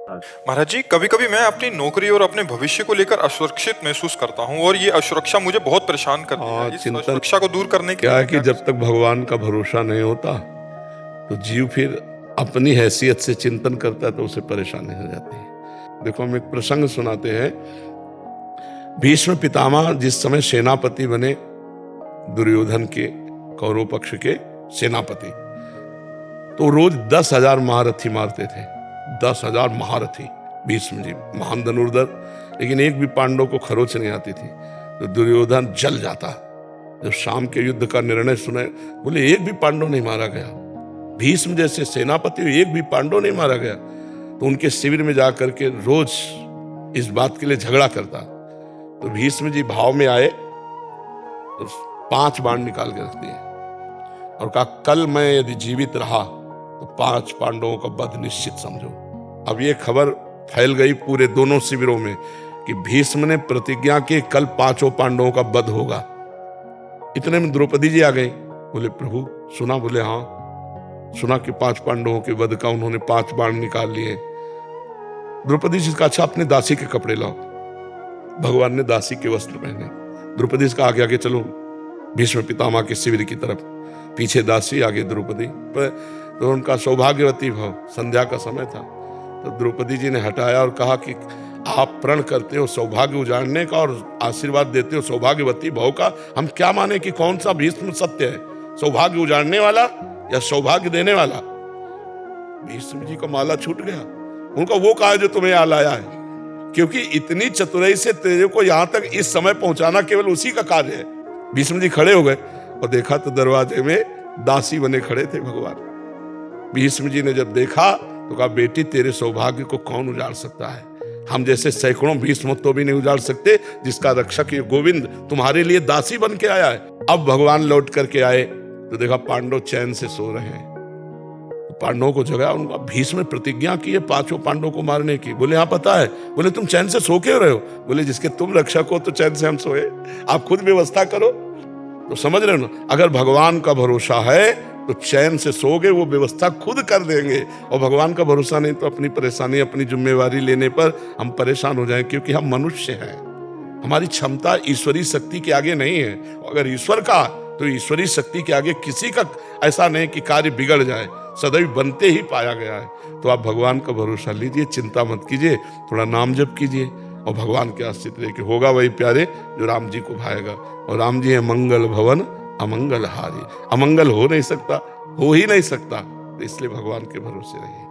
महाराज जी, कभी कभी मैं अपनी नौकरी और अपने भविष्य को लेकर असुरक्षित महसूस करता हूँ और ये असुरक्षा मुझे बहुत परेशान करती है। इस चिंतन असुरक्षा को दूर करने के क्या लिए है मैं कि क्या कर जब तक भगवान का भरोसा नहीं होता तो जीव फिर अपनी हैसियत से चिंतन करता है तो उसे परेशानी हो जाती है। देखो, हम एक प्रसंग सुनाते हैं। भीष्म पितामह जिस समय सेनापति बने, दुर्योधन के कौरव पक्ष के सेनापति, तो रोज 10,000 महारथी मारते थे। 10,000 महारथी भीष्म जी, महान धनुर्धर, लेकिन एक भी पांडव को खरोच नहीं आती थी। तो दुर्योधन जल जाता। जब शाम के युद्ध का निर्णय सुने, बोले एक भी पांडव नहीं मारा गया। भीष्म जैसे सेनापति, एक भी पांडव नहीं मारा गया। तो उनके शिविर में जाकर के रोज इस बात के लिए झगड़ा करता। तो भीष्म जी भाव में आए तो 5 बाण निकाल के रख दिए और कहा, कल मैं यदि जीवित रहा तो 5 पांडवों का वध निश्चित समझो। अब ये खबर फैल गई पूरे दोनों शिविरों में कि भीष्म ने प्रतिज्ञा की, कल 5 पांडवों का वध होगा। इतने में द्रौपदी जी आ गई। बोले, प्रभु सुना? बोले, हाँ सुना कि 5 पांडवों के वध का उन्होंने 5 बाण निकाल लिए। द्रौपदी जी का, अच्छा अपने दासी के कपड़े लाओ। भगवान ने दासी के वस्त्र पहने। द्रौपदी जी का आगे आगे चलो भीष्म पितामह के शिविर की तरफ। पीछे दासी, आगे द्रौपदी। तो उनका सौभाग्यवती भाव, संध्या का समय था। तो द्रौपदी जी ने हटाया और कहा कि आप प्रण करते हो सौभाग्य उजाड़ने का और आशीर्वाद देते हो सौभाग्यवती भाव का। हम क्या माने कि कौन सा भीष्म सत्य है, सौभाग्य उजाड़ने वाला या सौभाग्य देने वाला? भीष्म जी का माला छूट गया। उनका वो कहा जो तुम्हें यहाँ लाया है, क्योंकि इतनी चतुराई से तेरे को यहां तक इस समय पहुंचाना केवल उसी का कार्य है। भीष्म जी खड़े हो गए और देखा तो दरवाजे में दासी बने खड़े थे भगवान। भीष्म जी ने जब देखा तो कहा, बेटी तेरे सौभाग्य को कौन उजाड़ सकता है? हम जैसे सैकड़ों भीष्म तो भी नहीं उजाड़ सकते, जिसका रक्षक ये गोविंद तुम्हारे लिए दासी बन के आया है। अब भगवान लौट करके आए तो देखा पांडव चैन से सो रहे हैं। तो पांडवों को जगाया। उनका भीष्म ने प्रतिज्ञा की है 5 पांडवों को मारने की। बोले, हाँ पता है। बोले, तुम चैन से सो क्यों रहे हो? बोले, जिसके तुम रक्षक हो तो चैन से हम सोए, आप खुद व्यवस्था करो। तो समझ रहे हो ना, अगर भगवान का भरोसा है तो चैन से सोगे, वो व्यवस्था खुद कर देंगे। और भगवान का भरोसा नहीं तो अपनी परेशानी, अपनी जिम्मेवारी लेने पर हम परेशान हो जाएं, क्योंकि हम मनुष्य हैं। हमारी क्षमता ईश्वरीय शक्ति के आगे नहीं है। अगर ईश्वर का, तो ईश्वरीय शक्ति के आगे किसी का ऐसा नहीं कि कार्य बिगड़ जाए, सदैव बनते ही पाया गया है। तो आप भगवान का भरोसा लीजिए, चिंता मत कीजिए, थोड़ा नाम जप कीजिए और भगवान के आश्रित रह के होगा वही प्यारे जो राम जी को भाएगा। और राम जी है मंगल भवन अमंगल हारी। अमंगल हो नहीं सकता, हो ही नहीं सकता, तो इसलिए भगवान के भरोसे रहिए।